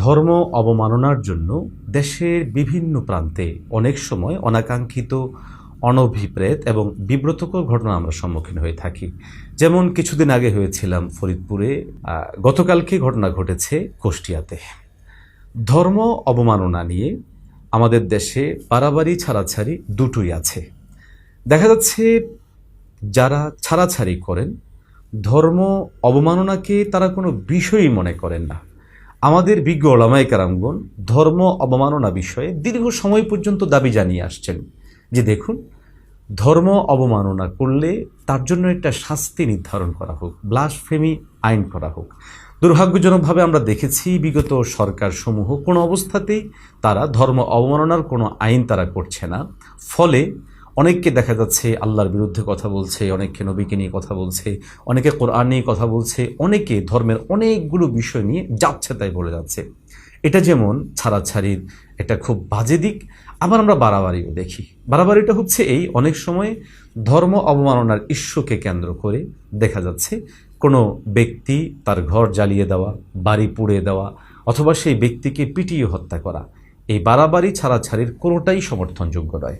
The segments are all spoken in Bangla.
ধর্ম অবমাননার জন্য দেশের বিভিন্ন প্রান্তে অনেক সময় অনাকাঙ্ক্ষিত, অনভিপ্রেত এবং বিব্রতকর ঘটনা আমরা সম্মুখীন হয়ে থাকি। যেমন কিছুদিন আগে হয়েছিলাম ফরিদপুরে, গতকালকে ঘটনা ঘটেছে কুষ্টিয়াতে। ধর্ম অবমাননা নিয়ে আমাদের দেশে বাড়াবাড়ি ছাড়াছাড়ি দুটোই আছে। দেখা যাচ্ছে যারা ছাড়াছাড়ি করেন, ধর্ম অবমাননাকে তারা কোনো বিষয়ই মনে করেন না। আমাদের বিজ্ঞ ওলামায়ে কেরামগণ ধর্ম অবমাননা বিষয়ে দীর্ঘ সময় পর্যন্ত দাবি জানিয়ে আসছেন যে দেখুন, ধর্ম অবমাননা করলে তার জন্য একটা শাস্তি নির্ধারণ করা হোক, ব্লাসফেমি আইন করা হোক। দুর্ভাগ্যজনকভাবে আমরা দেখেছি বিগত সরকারসমূহ কোনো অবস্থাতেই তারা ধর্ম অবমাননার কোনো আইন তারা করছে না। ফলে অনেককে দেখা যাচ্ছে আল্লাহর বিরুদ্ধে কথা বলছে, অনেককে নবীকে নিয়ে কথা বলছে, অনেকে কোরআন নিয়ে কথা বলছে, অনেকে ধর্মের অনেকগুলো বিষয় নিয়ে যাচ্ছে তাই বলে যাচ্ছে। এটা যেমন ছাড়াছাড়ির একটা খুব বাজে দিক। আবার আমরা বাড়াবাড়িও দেখি। বাড়াবাড়িটা হচ্ছে এই, অনেক সময় ধর্ম অবমাননার ইস্যুকে কেন্দ্র করে দেখা যাচ্ছে কোনো ব্যক্তি তার ঘর জ্বালিয়ে দেওয়া, বাড়ি পুড়িয়ে দেওয়া, অথবা সেই ব্যক্তিকে পিটিয়ে হত্যা করা। এই বাড়াবাড়ি ছাড়াছাড়ির কোনোটাই সমর্থনযোগ্য নয়।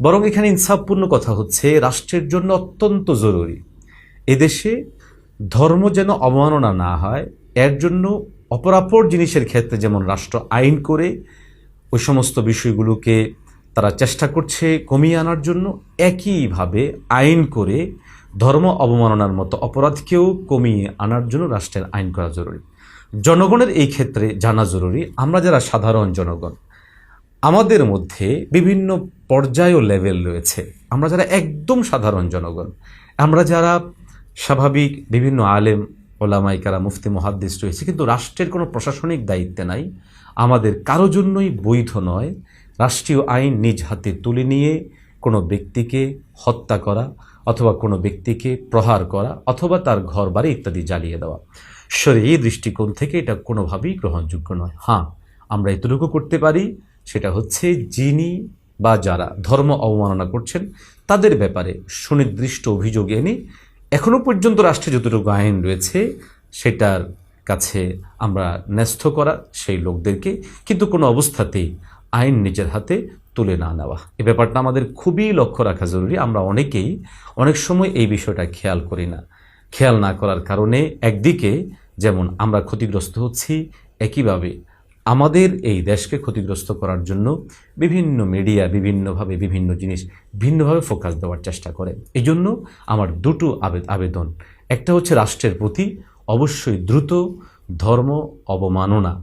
বরং এখানে ইনসাফপূর্ণ কথা হচ্ছে রাষ্ট্রের জন্য অত্যন্ত জরুরি এদেশে ধর্ম যেন অবমাননা না হয়। এর জন্য অপরাপর জিনিসের ক্ষেত্রে যেমন রাষ্ট্র আইন করে ওই সমস্ত বিষয়গুলোকে তারা চেষ্টা করছে কমিয়ে আনার জন্য, একইভাবে আইন করে ধর্ম অবমাননার মতো অপরাধকেও কমিয়ে আনার জন্য রাষ্ট্রের আইন করা জরুরি। জনগণের এই ক্ষেত্রে জানা জরুরি, আমরা যারা সাধারণ জনগণ, আমাদের মধ্যে বিভিন্ন পর্যায় ও লেভেল রয়েছে। আমরা যারা একদম সাধারণ জনগণ, আমরা যারা স্বাভাবিক বিভিন্ন আলেম ওলামায়ে কেরাম মুফতি মুহাদ্দিস রয়েছে, কিন্তু রাষ্ট্রের কোনো প্রশাসনিক দায়িত্বে নাই, আমাদের কারো জন্যই বৈধ নয় রাষ্ট্রীয় আইন নিজ হাতে তুলে নিয়ে কোনো ব্যক্তিকে হত্যা করা, অথবা কোনো ব্যক্তিকে প্রহার করা, অথবা তার ঘর বাড়ি ইত্যাদি জ্বালিয়ে দেওয়া। শরীয়ী দৃষ্টিকোণ থেকে এটা কোনোভাবেই গ্রহণযোগ্য নয়। হ্যাঁ, আমরা এতটুকু করতে পারি, সেটা হচ্ছে যিনি বা যারা ধর্ম অবমাননা করছেন তাদের ব্যাপারে সুনির্দিষ্ট অভিযোগ এনে এখনও পর্যন্ত রাষ্ট্রে যতটুকু আইন রয়েছে সেটার কাছে আমরা ন্যস্ত করা সেই লোকদেরকে, কিন্তু কোনো অবস্থাতেই আইন নিজের হাতে তুলে না নেওয়া। এ ব্যাপারটা আমাদের খুবই লক্ষ্য রাখা জরুরি। আমরা অনেকেই অনেক সময় এই বিষয়টা খেয়াল করি না। খেয়াল না করার কারণে একদিকে যেমন আমরা ক্ষতিগ্রস্ত হচ্ছি, একইভাবে আমাদের এই দেশকে ক্ষতিগ্রস্ত করার জন্য বিভিন্ন মিডিয়া বিভিন্নভাবে বিভিন্ন জিনিস ভিন্নভাবে ফোকাস দেওয়ার চেষ্টা করে। এই জন্য আমার দুটো আবেদন। একটা হচ্ছে রাষ্ট্রের প্রতি অবশ্যই দ্রুত ধর্ম অবমাননা